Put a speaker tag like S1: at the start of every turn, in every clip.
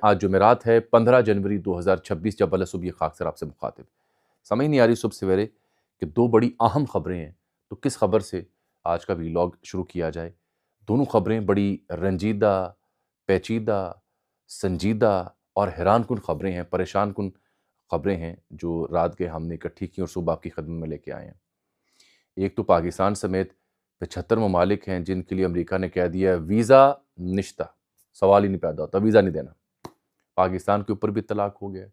S1: آج جمعرات ہے 15 جنوری 2026 جب بلے صبح یہ خاک سر آپ سے مخاطب. سمجھ نہیں آ رہی صبح سویرے کہ دو بڑی اہم خبریں ہیں تو کس خبر سے آج کا ویلاگ شروع کیا جائے. دونوں خبریں بڑی رنجیدہ، پیچیدہ، سنجیدہ اور حیران کن خبریں ہیں، پریشان کن خبریں ہیں جو رات کے ہم نے اکٹھی کی اور صبح آپ کی خدمت میں لے کے آئے ہیں. ایک تو پاکستان سمیت 75 ممالک ہیں جن کے لیے امریکہ نے کہہ دیا ہے ویزا نشتہ، سوال ہی نہیں پیدا ہوتا، ویزا نہیں دینا. پاکستان کے اوپر بھی اطلاق ہو گیا ہے.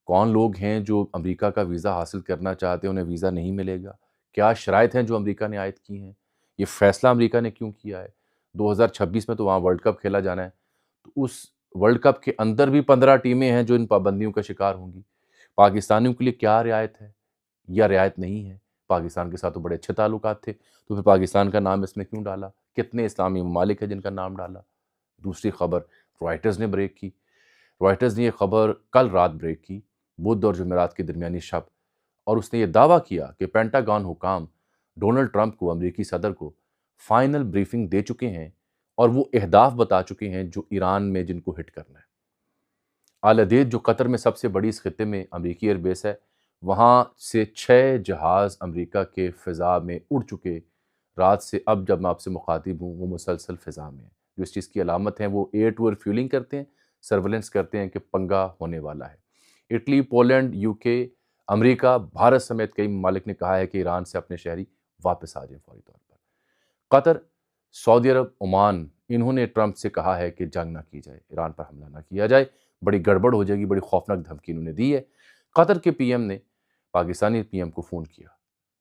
S1: کون لوگ ہیں جو امریکہ کا ویزا حاصل کرنا چاہتے ہیں انہیں ویزا نہیں ملے گا؟ کیا شرائط ہیں جو امریکہ نے عائد کی ہیں؟ یہ فیصلہ امریکہ نے کیوں کیا ہے؟ 2026 میں تو وہاں ورلڈ کپ کھیلا جانا ہے، تو اس ورلڈ کپ کے اندر بھی 15 ٹیمیں ہیں جو ان پابندیوں کا شکار ہوں گی. پاکستانیوں کے لیے کیا رعایت ہے یا رعایت نہیں ہے؟ پاکستان کے ساتھ تو بڑے اچھے تعلقات تھے، تو پھر پاکستان کا نام اس میں کیوں ڈالا؟ کتنے اسلامی ممالک ہیں جن کا نام ڈالا؟ دوسری خبر رائٹرز نے بریک کی. رائٹرز نے یہ خبر کل رات بریک کی، بدھ اور جمعرات کی درمیانی شب، اور اس نے یہ دعویٰ کیا کہ پینٹاگون حکام ڈونلڈ ٹرمپ کو، امریکی صدر کو، فائنل بریفنگ دے چکے ہیں اور وہ اہداف بتا چکے ہیں جو ایران میں جن کو ہٹ کرنا ہے. آل عدید جو قطر میں سب سے بڑی اس خطے میں امریکی ایئر بیس ہے، وہاں سے 6 جہاز امریکہ کے فضا میں اڑ چکے. رات سے اب جب میں آپ سے مخاطب ہوں وہ مسلسل فضا میں ہیں. جو اس چیز کی علامت ہیں وہ ایئر ٹو ایئر فیولنگ کرتے ہیں، سرویلنس کرتے ہیں کہ پنگا ہونے والا ہے. اٹلی، پولینڈ، یو کے، امریکہ، بھارت سمیت کئی ممالک نے کہا ہے کہ ایران سے اپنے شہری واپس آ جائیں فوری طور پر. قطر، سعودی عرب، عمان، انہوں نے ٹرمپ سے کہا ہے کہ جنگ نہ کی جائے، ایران پر حملہ نہ کیا جائے، بڑی گڑبڑ ہو جائے گی، بڑی خوفناک دھمکی انہوں نے دی ہے. قطر کے پی ایم نے پاکستانی پی ایم کو فون کیا.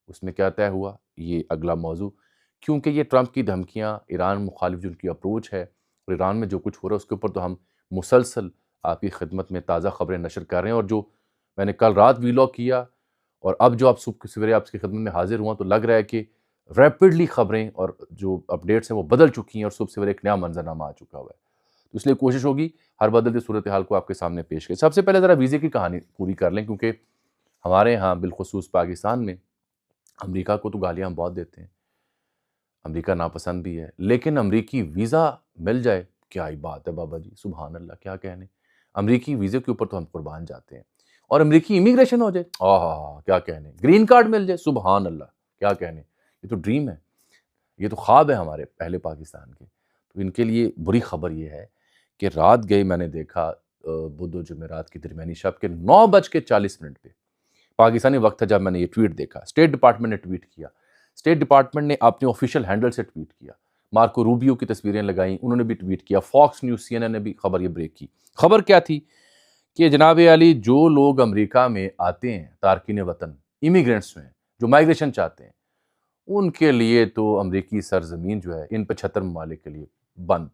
S1: اس میں کیا طے ہوا؟ یہ اگلا موضوع، کیونکہ یہ ٹرمپ کی دھمکیاں، ایران مخالف جو ان کی اپروچ ہے اور ایران میں جو کچھ ہو رہا ہے اس کے اوپر تو ہم مسلسل آپ کی خدمت میں تازہ خبریں نشر کر رہے ہیں. اور جو میں نے کل رات ویلاگ کیا اور اب جو آپ صبح سویرے آپ کی خدمت میں حاضر ہوا تو لگ رہا ہے کہ ریپڈلی خبریں اور جو اپڈیٹس ہیں وہ بدل چکی ہیں اور صبح سویرے ایک نیا منظرنامہ آ چکا ہوا ہے. تو اس لیے کوشش ہوگی ہر بدلتی صورتحال کو آپ کے سامنے پیش کریں. سب سے پہلے ذرا ویزے کی کہانی پوری کر لیں، کیونکہ ہمارے ہاں بالخصوص پاکستان میں امریکہ کو تو گالیاں ہم بہت دیتے ہیں، امریکہ ناپسند بھی ہے، لیکن امریکی ویزا مل جائے کیا ہی بات ہے بابا جی، سبحان اللہ، کیا کہنے. امریکی ویزے کے اوپر تو ہم قربان جاتے ہیں. اور امریکی امیگریشن ہو جائے، کیا کہنے. گرین کارڈ مل جائے، سبحان اللہ، کیا کہنے. یہ تو ڈریم ہے، یہ تو خواب ہے ہمارے پہلے پاکستان کے. تو ان کے لیے بری خبر یہ ہے کہ رات گئی میں نے دیکھا بدھ و جمعرات کی درمیانی شب کے 9:40 پہ پاکستانی وقت تھا جب میں نے یہ ٹویٹ دیکھا. اسٹیٹ ڈپارٹمنٹ نے ٹویٹ کیا. اسٹیٹ ڈپارٹمنٹ نے اپنے آفیشیل ہینڈل سے ٹویٹ کیا. مارکو روبیو کی تصویریں لگائیں، انہوں نے بھی ٹویٹ کیا. فاکس نیوز، سی این این نے بھی خبر یہ بریک کی. خبر کیا تھی کہ جناب علی جو لوگ امریکہ میں آتے ہیں، تارکین وطن، امیگرینٹس ہیں جو مائیگریشن چاہتے ہیں، ان کے لیے تو امریکی سرزمین جو ہے ان 75 ممالک کے لیے بند،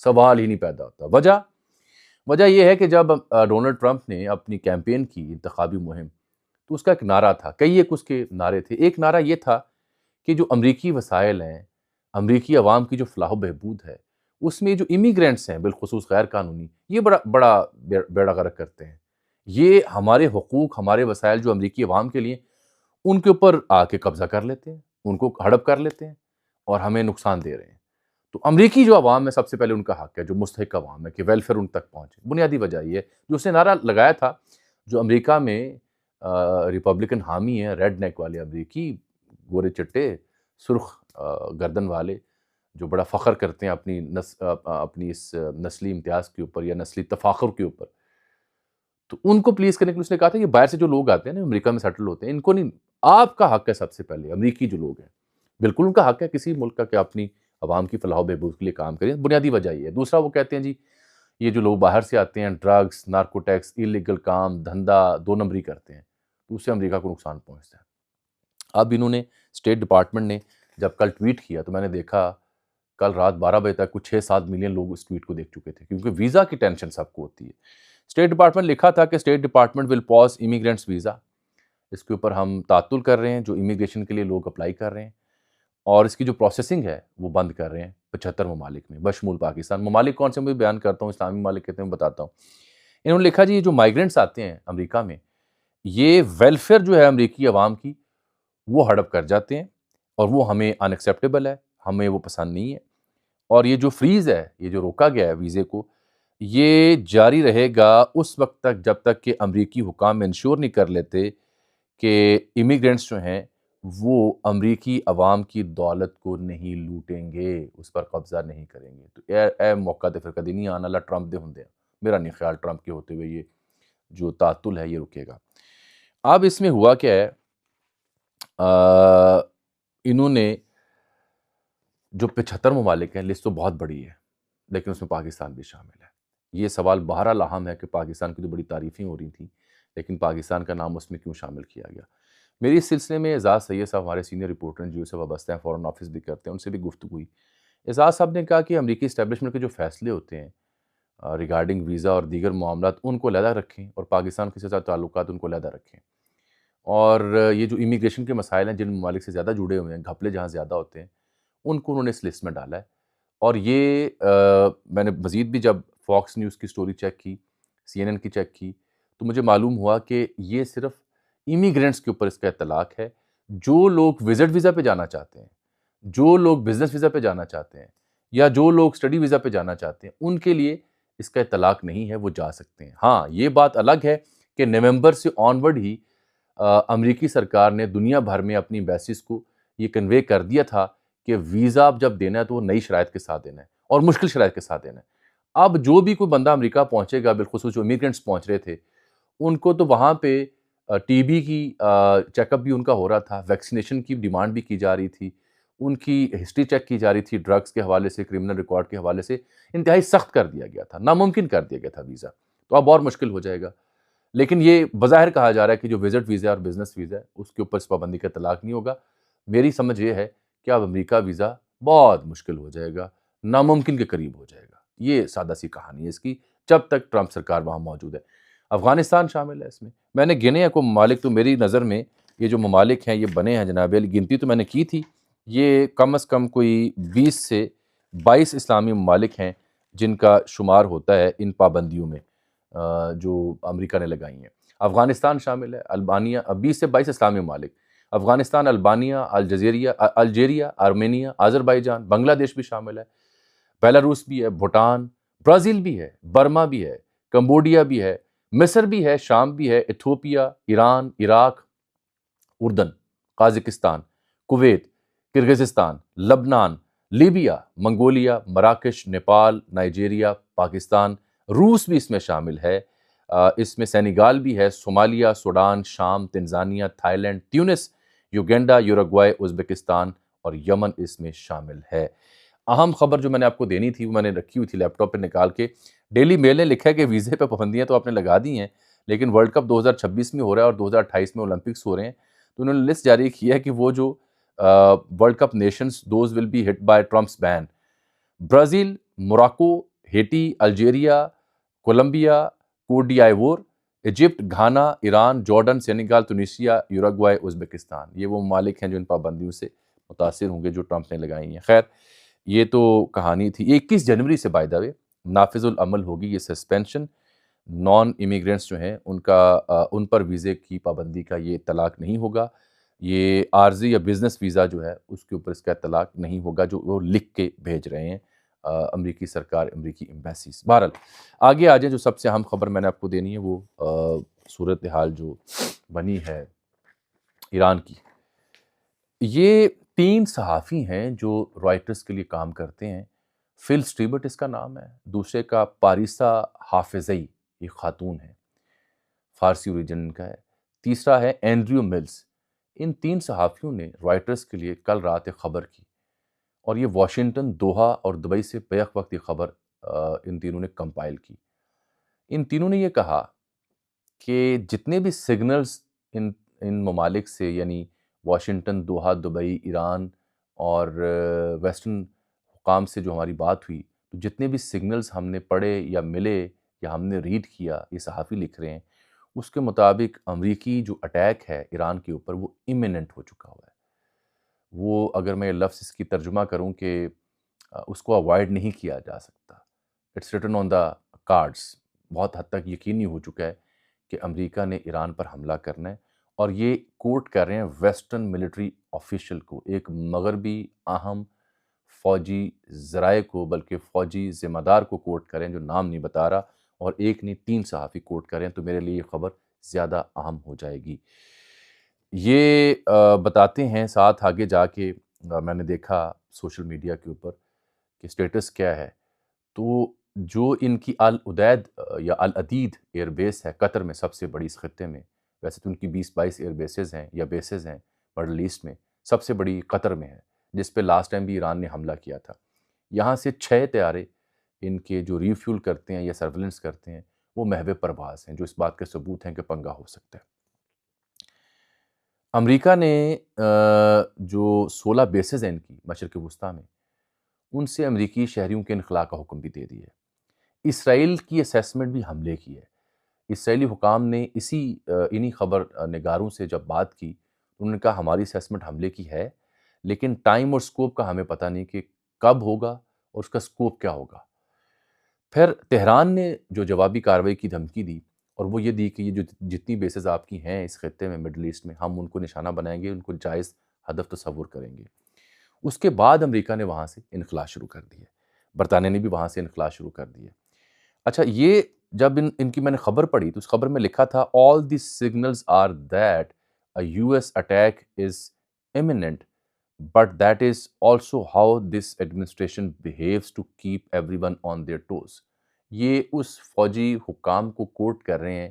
S1: سوال ہی نہیں پیدا ہوتا. وجہ یہ ہے کہ جب ڈونلڈ ٹرمپ نے اپنی کیمپین کی، انتخابی مہم، تو اس کا ایک نعرہ تھا، کئی ایک اس کے نعرے تھے. ایک نعرہ یہ تھا کہ جو امریکی وسائل ہیں، امریکی عوام کی جو فلاح و بہبود ہے، اس میں جو امیگرینٹس ہیں بالخصوص غیر قانونی، یہ بڑا بیڑا غرق کرتے ہیں. یہ ہمارے حقوق، ہمارے وسائل جو امریکی عوام کے لیے، ان کے اوپر آ کے قبضہ کر لیتے ہیں، ان کو ہڑپ کر لیتے ہیں اور ہمیں نقصان دے رہے ہیں. تو امریکی جو عوام ہے سب سے پہلے ان کا حق ہے، جو مستحق عوام ہے، کہ ویلفیئر ان تک پہنچے. بنیادی وجہ یہ ہے جو اس نے نعرہ لگایا تھا. جو امریکہ میں ریپبلکن حامی ہیں، ریڈ نیک والے امریکی، گورے چٹے، سرخ گردن والے، جو بڑا فخر کرتے ہیں اپنی اس نسلی امتیاز کے اوپر یا نسلی تفاخر کے اوپر، تو ان کو پلیز کرنے کے لیے اس نے کہا تھا کہ باہر سے جو لوگ آتے ہیں نا، امریکہ میں سیٹل ہوتے ہیں، ان کو نہیں، آپ کا حق ہے سب سے پہلے، امریکی جو لوگ ہیں بالکل ان کا حق ہے کسی ملک کا کہ اپنی عوام کی فلاح و بہبود کے لیے کام کریں. بنیادی وجہ یہ ہے. دوسرا وہ کہتے ہیں جی یہ جو لوگ باہر سے آتے ہیں ڈرگس، نارکوٹیکس، ایلیگل کام دھندا 2 نمبری کرتے ہیں، تو اس سے امریکہ کو نقصان پہنچتا ہے. اب انہوں نے اسٹیٹ ڈپارٹمنٹ نے جب کل ٹویٹ کیا تو میں نے دیکھا کل رات 12 بجے تک کچھ 6-7 ملین لوگ اس ٹویٹ کو دیکھ چکے تھے، کیونکہ ویزا کی ٹینشن سب کو ہوتی ہے. اسٹیٹ ڈپارٹمنٹ لکھا تھا کہ state department will pause immigrants visa. اس کے اوپر ہم تعطل کر رہے ہیں جو امیگریشن کے لیے لوگ اپلائی کر رہے ہیں، اور اس کی جو پروسیسنگ ہے وہ بند کر رہے ہیں 75 ممالک میں بشمول پاکستان. ممالک کون سے میں بیان کرتا ہوں، اسلامی ممالک کہتے ہیں میں بتاتا ہوں. انہوں نے لکھا جی یہ جو مائیگرینٹس آتے ہیں امریکہ میں، یہ ویلفیئر جو ہے امریکی عوام کی وہ ہڑپ کر جاتے ہیں، اور وہ ہمیں ان ایکسیپٹیبل ہے، ہمیں وہ پسند نہیں ہے. اور یہ جو فریز ہے، یہ جو روکا گیا ہے ویزے کو، یہ جاری رہے گا اس وقت تک جب تک کہ امریکی حکام انشور نہیں کر لیتے کہ امیگرینٹس جو ہیں وہ امریکی عوام کی دولت کو نہیں لوٹیں گے، اس پر قبضہ نہیں کریں گے۔ تو اے موقع تے پھر کدی نہیں آنا، اللہ ٹرمپ دے ہوندے ہیں۔ میرا نہیں خیال ٹرمپ کے ہوتے ہوئے یہ جو تعطل ہے یہ رکے گا۔ اب اس میں ہوا کیا ہے، انہوں نے جو 75 ممالک ہیں، لسٹ تو بہت بڑی ہے لیکن اس میں پاکستان بھی شامل ہے۔ یہ سوال بہرحال اہم ہے کہ پاکستان کی تو بڑی تعریفیں ہو رہی تھیں لیکن پاکستان کا نام اس میں کیوں شامل کیا گیا۔ میری اس سلسلے میں اعزاز سید صاحب ہمارے سینئر رپورٹر ہیں جو سے وابستہ ہیں، فورن آفس بھی کرتے ہیں، ان سے بھی گفتگو ہوئی۔ اعزاز صاحب نے کہا کہ امریکی اسٹیبلشمنٹ کے جو فیصلے ہوتے ہیں ریگارڈنگ ویزا اور دیگر معاملات ان کو علیحدہ رکھیں اور پاکستان کے ساتھ تعلقات ان کو علیحدہ رکھیں، اور یہ جو امیگریشن کے مسائل ہیں جن ممالک سے زیادہ جڑے ہوئے ہیں، گھپلے جہاں زیادہ ہوتے ہیں، ان کو انہوں نے اس لسٹ میں ڈالا ہے۔ اور یہ میں نے مزید بھی جب فاکس نیوز کی سٹوری چیک کی، سی این این کی چیک کی، تو مجھے معلوم ہوا کہ یہ صرف امیگرینٹس کے اوپر اس کا اطلاق ہے۔ جو لوگ وزٹ ویزا پہ جانا چاہتے ہیں، جو لوگ بزنس ویزا پہ جانا چاہتے ہیں، یا جو لوگ اسٹڈی ویزا پہ جانا چاہتے ہیں، ان کے لیے اس کا اطلاق نہیں ہے، وہ جا سکتے ہیں۔ ہاں، یہ بات الگ ہے کہ نومبر سے آنورڈ ہی امریکی سرکار نے دنیا بھر میں اپنی ایمبیسیز کو یہ کنوے کر دیا تھا کہ ویزا اب جب دینا ہے تو وہ نئی شرائط کے ساتھ دینا ہے اور مشکل شرائط کے ساتھ دینا ہے۔ اب جو بھی کوئی بندہ امریکہ پہنچے گا، بالخصوص جو امیگرینٹس پہنچ رہے تھے، ان کو تو وہاں پہ ٹی بی کی چیک اپ بھی ان کا ہو رہا تھا، ویکسینیشن کی ڈیمانڈ بھی کی جا رہی تھی، ان کی ہسٹری چیک کی جا رہی تھی، ڈرگز کے حوالے سے، کرمنل ریکارڈ کے حوالے سے انتہائی سخت کر دیا گیا تھا، ناممکن کر دیا گیا تھا ویزا، تو اب اور مشکل ہو جائے گا۔ لیکن یہ بظاہر کہا جا رہا ہے کہ جو وزٹ ویزا اور بزنس ویزا ہے اس کے اوپر اس پابندی کا اطلاق نہیں ہوگا۔ میری سمجھ یہ ہے کہ اب امریکہ ویزا بہت مشکل ہو جائے گا، ناممکن کے قریب ہو جائے گا۔ یہ سادہ سی کہانی ہے اس کی، جب تک ٹرمپ سرکار وہاں موجود ہے۔ افغانستان شامل ہے اس میں، میں نے گنے ہیں کوئی ممالک، تو میری نظر میں یہ جو ممالک ہیں یہ بنے ہیں جناب علی، گنتی تو میں نے کی تھی، یہ کم از کم کوئی 20 سے 22 اسلامی ممالک ہیں جن کا شمار ہوتا ہے ان پابندیوں میں جو امریکہ نے لگائی ہیں۔ افغانستان شامل ہے، البانیہ، 20 سے 22 اسلامی ممالک، افغانستان، البانیہ، الجیریا، آرمینیا، آذربائیجان، بنگلہ دیش بھی شامل ہے، بیلاروس بھی ہے، بھوٹان، برازیل بھی ہے، برما بھی ہے، کمبوڈیا بھی ہے، مصر بھی ہے، شام بھی ہے، ایتھوپیا، ایران، عراق، اردن، قازقستان، کویت، کرغزستان، لبنان، لیبیا، منگولیا، مراکش، نیپال، نائجیریا، پاکستان، روس بھی اس میں شامل ہے، اس میں سینیگال بھی ہے، صومالیہ، سوڈان، شام، تنزانیہ، تھائی لینڈ، تیونس، یوگینڈا، یوروگوائے، ازبکستان اور یمن اس میں شامل ہے۔ اہم خبر جو میں نے آپ کو دینی تھی وہ میں نے رکھی ہوئی تھی لیپ ٹاپ پہ نکال کے، ڈیلی میل نے لکھا ہے کہ ویزے پہ پابندیاں تو آپ نے لگا دی ہیں لیکن ورلڈ کپ 2026 میں ہو رہا ہے اور 2028 میں اولمپکس ہو رہے ہیں، تو انہوں نے لسٹ جاری کی ہے کہ وہ جو world cup nations those will be hit by Trump's ban: Brazil, Morocco, Haiti, Algeria, Colombia, Côte d'Ivoire, Egypt, Ghana, Iran, Jordan, Senegal, Tunisia, Uruguay, Uzbekistan, یہ وہ ممالک ہیں جو ان پابندیوں سے متاثر ہوں گے جو ٹرمپ نے لگائی ہیں۔ خیر، یہ تو کہانی تھی۔ 21 جنوری سے بائی دا وے نافذ العمل ہوگی یہ سسپینشن، نان امیگرینٹس جو ہیں ان پر ویزے کی پابندی کا یہ اطلاق نہیں ہوگا، یہ عارضی یا بزنس ویزا جو ہے اس کے اوپر اس کا اطلاق نہیں ہوگا جو وہ لکھ کے بھیج رہے ہیں امریکی سرکار، امریکی ایمبیسیز۔ بہرحال آگے آ جائیں، جو سب سے اہم خبر میں نے آپ کو دینی ہے وہ صورتحال جو بنی ہے ایران کی۔ یہ 3 صحافی ہیں جو رائٹرز کے لیے کام کرتے ہیں، فل سٹیورٹ اس کا نام ہے، دوسرے کا پاریسا حافظی، یہ خاتون ہے، فارسی اوریجن کا ہے، تیسرا ہے اینڈریو ملز۔ ان 3 صحافیوں نے رائٹرز کے لیے کل رات ایک خبر کی اور یہ واشنگٹن، دوحہ اور دبئی سے بیک وقت یہ خبر ان تینوں نے کمپائل کی۔ ان تینوں نے یہ کہا کہ جتنے بھی سگنلز ان ممالک سے، یعنی واشنگٹن، دوحہ، دبئی، ایران اور ویسٹرن حکام سے جو ہماری بات ہوئی، تو جتنے بھی سگنلز ہم نے پڑھے یا ملے یا ہم نے ریڈ کیا، یہ صحافی لکھ رہے ہیں، اس کے مطابق امریکی جو اٹیک ہے ایران کے اوپر وہ امیمنٹ ہو چکا ہوا ہے۔ وہ اگر میں لفظ اس کی ترجمہ کروں کہ اس کو اوائڈ نہیں کیا جا سکتا، it's written on the cards, بہت حد تک یقینی ہو چکا ہے کہ امریکہ نے ایران پر حملہ کرنا ہے، اور یہ کوٹ کر رہے ہیں ویسٹرن ملٹری آفیشل کو، ایک مغربی اہم فوجی ذرائع کو بلکہ فوجی ذمہ دار کو کوٹ کریں جو نام نہیں بتا رہا، اور ایک نہیں 3 صحافی کوٹ کریں تو میرے لیے یہ خبر زیادہ اہم ہو جائے گی۔ یہ بتاتے ہیں ساتھ آگے جا کے میں نے دیکھا سوشل میڈیا کے اوپر کہ سٹیٹس کیا ہے، تو جو ان کی العدید یا العدید ایئر بیس ہے قطر میں، سب سے بڑی اس خطے میں، ویسے تو ان کی 20-22 ایئر بیسز ہیں یا بیسز ہیں مڈل ایسٹ میں، سب سے بڑی قطر میں ہے جس پہ لاسٹ ٹائم بھی ایران نے حملہ کیا تھا۔ یہاں سے 6 طیارے ان کے جو ریفیول کرتے ہیں یا سرویلنس کرتے ہیں وہ محو پرواز ہیں، جو اس بات کے ثبوت ہیں کہ پنگا ہو سکتا ہے۔ امریکہ نے جو 16 بیسز ہیں ان کی مشرق وسطیٰ میں، ان سے امریکی شہریوں کے انخلاء کا حکم بھی دے دیا ہے۔ اسرائیل کی اسیسمنٹ بھی حملے کی ہے۔ اسرائیلی حکام نے انہی خبر نگاروں سے جب بات کی، انہوں نے کہا ہماری اسیسمنٹ حملے کی ہے، لیکن ٹائم اور سکوپ کا ہمیں پتہ نہیں کہ کب ہوگا اور اس کا سکوپ کیا ہوگا۔ پھر تہران نے جو جوابی کارروائی کی دھمکی دی، اور وہ یہ دی کہ یہ جو جتنی بیسز آپ کی ہیں اس خطے میں مڈل ایسٹ میں، ہم ان کو نشانہ بنائیں گے، ان کو جائز ہدف تصور کریں گے۔ اس کے بعد امریکہ نے وہاں سے انخلاء شروع کر دیے، برطانیہ نے بھی وہاں سے انخلاء شروع کر دیے۔ اچھا، یہ جب ان کی میں نے خبر پڑھی تو اس خبر میں لکھا تھا all the signals are that a US attack is imminent, but that is also how this administration behaves to keep everyone on their toes۔ یہ اس فوجی حکام کو کوٹ کر رہے ہیں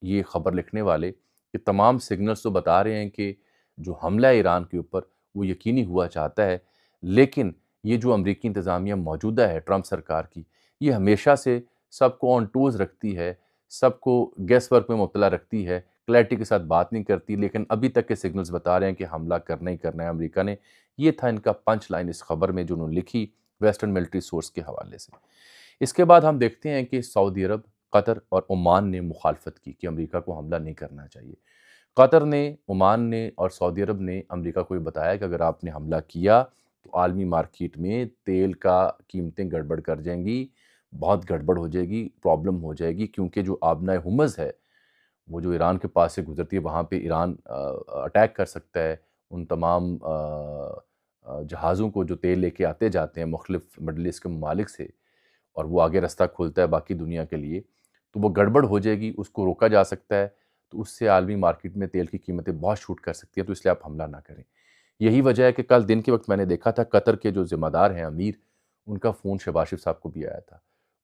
S1: یہ خبر لکھنے والے کہ تمام سگنلز تو بتا رہے ہیں کہ جو حملہ ایران کے اوپر وہ یقینی ہوا چاہتا ہے، لیکن یہ جو امریکی انتظامیہ موجودہ ہے ٹرمپ سرکار کی، یہ ہمیشہ سے سب کو آن ٹوز رکھتی ہے، سب کو گیس ورک میں مبتلا رکھتی ہے، کلیئرٹی کے ساتھ بات نہیں کرتی، لیکن ابھی تک کے سگنلز بتا رہے ہیں کہ حملہ کرنا ہی کرنا ہے امریکہ نے۔ یہ تھا ان کا پنچ لائن اس خبر میں جو انہوں نے لکھی ویسٹرن ملٹری سورس کے حوالے سے۔ اس کے بعد ہم دیکھتے ہیں کہ سعودی عرب، قطر اور عمان نے مخالفت کی کہ امریکہ کو حملہ نہیں کرنا چاہیے۔ قطر نے، عمان نے اور سعودی عرب نے امریکہ کو یہ بتایا کہ اگر آپ نے حملہ کیا تو عالمی مارکیٹ میں تیل کا قیمتیں گڑبڑ کر جائیں گی، بہت گڑبڑ ہو جائے گی، پرابلم ہو جائے گی، کیونکہ جو آبنائے حمص ہے وہ جو ایران کے پاس سے گزرتی ہے، وہاں پہ ایران اٹیک کر سکتا ہے ان تمام جہازوں کو جو تیل لے کے آتے جاتے ہیں مختلف مڈل ایسٹ کے ممالک سے، اور وہ آگے رستہ کھولتا ہے باقی دنیا کے لیے، تو وہ گڑبڑ ہو جائے گی، اس کو روکا جا سکتا ہے، تو اس سے عالمی مارکیٹ میں تیل کی قیمتیں بہت شوٹ کر سکتی ہیں، تو اس لیے آپ حملہ نہ کریں۔ یہی وجہ ہے کہ کل دن کے وقت میں نے دیکھا تھا قطر کے جو ذمہ دار ہیں امیر، ان کا فون شہباز شریف صاحب کو بھی آیا تھا۔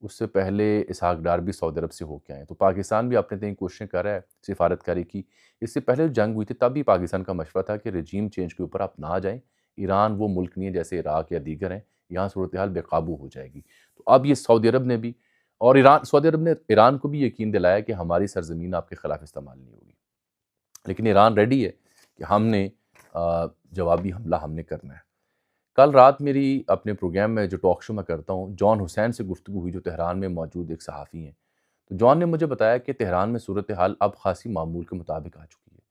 S1: اس سے پہلے اسحاق ڈار بھی سعودی عرب سے ہو کے آئے، تو پاکستان بھی اپنے تئیں کوششیں کر رہا ہے سفارتکاری کی۔ اس سے پہلے جو جنگ ہوئی تھی تب بھی پاکستان کا مشورہ تھا کہ رجیم چینج کے اوپر آپ نہ جائیں، ایران وہ ملک نہیں ہے جیسے عراق یا دیگر ہیں، یہاں صورتحال بے قابو ہو جائے گی۔ تو اب یہ سعودی عرب نے بھی اور سعودی عرب نے ایران کو بھی یقین دلایا کہ ہماری سرزمین آپ کے خلاف استعمال نہیں ہوگی، لیکن ایران ریڈی ہے کہ ہم نے جوابی حملہ ہم نے کرنا ہے۔ کل رات میری اپنے پروگرام میں جو ٹاک شو میں کرتا ہوں، جان حسین سے گفتگو ہوئی جو تہران میں موجود ایک صحافی ہیں، تو جان نے مجھے بتایا کہ تہران میں صورتحال اب خاصی معمول کے مطابق آ چکی ہے۔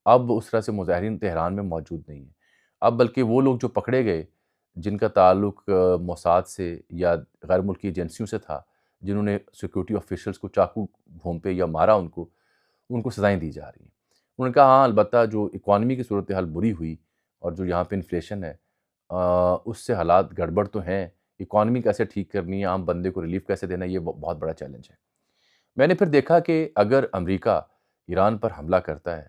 S1: اب اس طرح سے مظاہرین تہران میں موجود نہیں ہیں، اب بلکہ وہ لوگ جو پکڑے گئے جن کا تعلق موساد سے یا غیر ملکی ایجنسیوں سے تھا، جنہوں نے سیکورٹی آفیشلز کو چاقو گھونپے یا مارا ان کو سزائیں دی جا رہی ہیں۔ انہوں نے کہا ہاں البتہ جو اکانومی کی صورتحال بری ہوئی اور جو یہاں پہ انفلیشن ہے اس سے حالات گڑبڑ تو ہیں، اکانومی کیسے ٹھیک کرنی ہے، عام بندے کو ریلیف کیسے دینا ہے، یہ بہت بڑا چیلنج ہے۔ میں نے پھر دیکھا کہ اگر امریکہ ایران پر حملہ کرتا ہے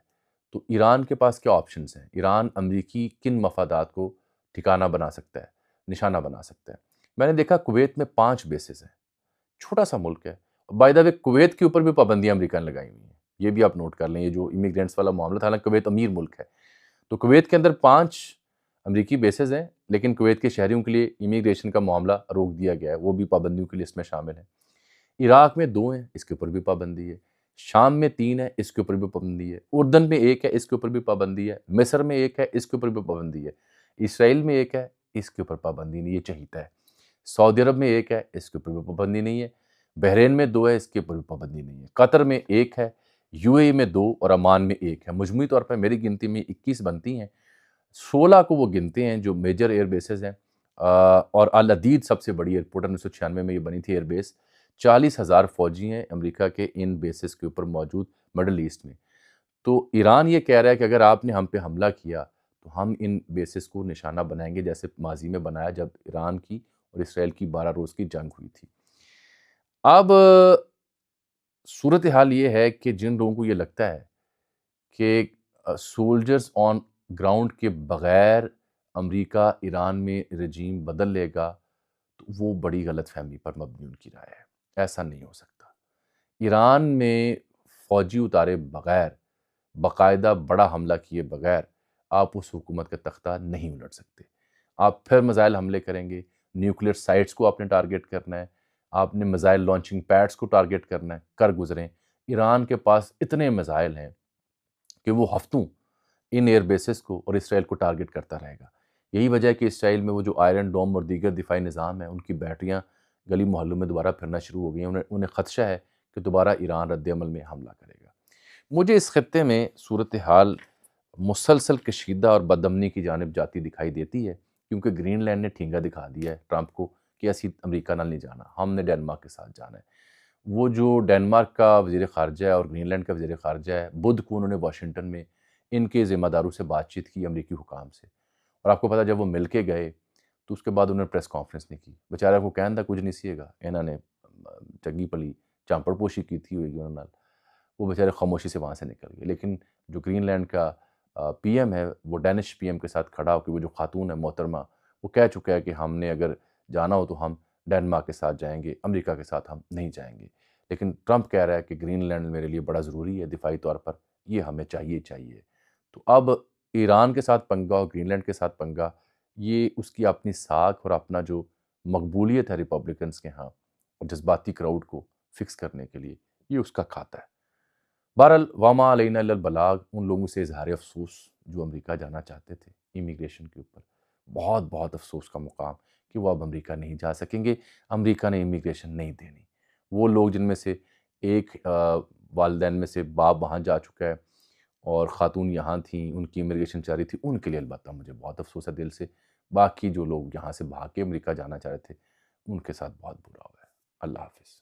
S1: تو ایران کے پاس کیا آپشنز ہیں، ایران امریکی کن مفادات کو ٹھکانہ بنا سکتا ہے، نشانہ بنا سکتا ہے۔ میں نے دیکھا کویت میں 5 بیسز ہیں، چھوٹا سا ملک ہے، بائی دا وے کویت کے اوپر بھی پابندیاں امریکہ نے لگائی ہوئی ہیں، یہ بھی آپ نوٹ کر لیں، یہ جو امیگرینٹس والا معاملہ تھا نا، کویت امیر ملک ہے، تو کویت کے اندر 5 امریکی بیسز ہیں، لیکن کویت کے شہریوں کے لیے امیگریشن کا معاملہ روک دیا گیا ہے، وہ بھی پابندیوں کی لسٹ میں شامل ہیں۔ عراق میں 2 ہیں، اس کے اوپر بھی پابندی ہے، شام میں 3 ہے، اس کے اوپر بھی پابندی ہے، اردن میں 1 ہے، اس کے اوپر بھی پابندی ہے، مصر میں 1 ہے، اس کے اوپر بھی پابندی ہے، اسرائیل میں 1 ہے، اس کے اوپر پابندی نہیں، یہ چہیتا ہے، سعودی عرب میں 1 ہے، اس کے اوپر بھی پابندی نہیں ہے، بحرین میں 2 ہے، اس کے اوپر بھی پابندی نہیں ہے، قطر میں 1 ہے، یو اے ای میں 2 اور عمان میں 1 ہے۔ مجموعی طور پر میری گنتی میں 21 بنتی ہیں، 16 کو وہ گنتے ہیں جو میجر ایئر بیسز ہیں، اور العدید سب سے بڑی ایئرپورٹ 1996 میں یہ بنی تھی ایئر بیس، 40,000 فوجی ہیں امریکہ کے ان بیسز کے اوپر موجود مڈل ایسٹ میں۔ تو ایران یہ کہہ رہا ہے کہ اگر آپ نے ہم پہ حملہ کیا تو ہم ان بیسز کو نشانہ بنائیں گے جیسے ماضی میں بنایا جب ایران کی اور اسرائیل کی 12 روز کی جنگ ہوئی تھی۔ اب صورتحال یہ ہے کہ جن لوگوں کو یہ لگتا ہے کہ سولجرز آن گراؤنڈ کے بغیر امریکہ ایران میں رجیم بدل لے گا، تو وہ بڑی غلط فہمی پر مبنی ان کی رائے ہے۔ ایسا نہیں ہو سکتا۔ ایران میں فوجی اتارے بغیر، باقاعدہ بڑا حملہ کیے بغیر آپ اس حکومت کا تختہ نہیں الٹ سکتے۔ آپ پھر میزائل حملے کریں گے، نیوکلیر سائٹس کو آپ نے ٹارگٹ کرنا ہے، آپ نے میزائل لانچنگ پیڈز کو ٹارگٹ کرنا ہے، کر گزریں۔ ایران کے پاس اتنے میزائل ہیں کہ وہ ہفتوں ان ایئر بیسز کو اور اسرائیل کو ٹارگٹ کرتا رہے گا۔ یہی وجہ ہے کہ اسرائیل میں وہ جو آئرن ڈوم اور دیگر دفاعی نظام ہیں، ان کی بیٹریاں گلی محلوں میں دوبارہ پھرنا شروع ہو گئی ہیں۔ انہیں خدشہ ہے کہ دوبارہ ایران رد عمل میں حملہ کرے گا۔ مجھے اس خطے میں صورتحال مسلسل کشیدہ اور بدامنی کی جانب جاتی دکھائی دیتی ہے، کیونکہ گرین لینڈ نے ٹھینگا دکھا دیا ہے ٹرمپ کو کہ اسی امریکہ نال نہیں جانا، ہم نے ڈینمارک کے ساتھ جانا ہے۔ وہ جو ڈینمارک کا وزیر خارجہ ہے اور گرین لینڈ کا وزیر خارجہ ہے، بدھ کو انہوں نے واشنگٹن میں ان کے ذمہ داروں سے بات چیت کی، امریکی حکام سے، اور آپ کو پتہ جب وہ مل کے گئے تو اس کے بعد انہوں نے پریس کانفرنس نہیں کی۔ بیچارہ کو کہن دا کچھ نہیں سی گا، انہوں نے چنگی پلی چامپڑ پوشی کی تھی ہوئی انہوں نے، وہ بیچارے خاموشی سے وہاں سے نکل گئے۔ لیکن جو گرین لینڈ کا پی ایم ہے، وہ ڈینش پی ایم کے ساتھ کھڑا ہو کے، وہ جو خاتون ہے محترمہ، وہ کہہ چکا ہے کہ ہم نے اگر جانا ہو تو ہم ڈینمارک کے ساتھ جائیں گے، امریکہ کے ساتھ ہم نہیں جائیں گے۔ لیکن ٹرمپ کہہ رہا ہے کہ گرین لینڈ میرے لیے بڑا ضروری ہے دفاعی طور پر، یہ ہمیں چاہیے۔ تو اب ایران کے ساتھ پنگا اور گرین لینڈ کے ساتھ پنگا، یہ اس کی اپنی ساکھ اور اپنا جو مقبولیت ہے ریپبلکنز کے ہاں جذباتی کراؤڈ کو فکس کرنے کے لیے، یہ اس کا کھاتا ہے۔ بہرحال وما علینا الا البلاغ، ان لوگوں سے اظہار افسوس جو امریکہ جانا چاہتے تھے امیگریشن کے اوپر، بہت افسوس کا مقام کہ وہ اب امریکہ نہیں جا سکیں گے، امریکہ نے امیگریشن نہیں دینی۔ وہ لوگ جن میں سے ایک والدین میں سے باپ وہاں جا چکا ہے اور خاتون یہاں تھیں، ان کی امیگریشن چل رہی تھی، ان کے لیے البتہ مجھے بہت افسوس ہے دل سے۔ باقی جو لوگ یہاں سے بھاگ کے امریکہ جانا چاہ رہے تھے، ان کے ساتھ بہت برا ہوا ہے۔ اللہ حافظ۔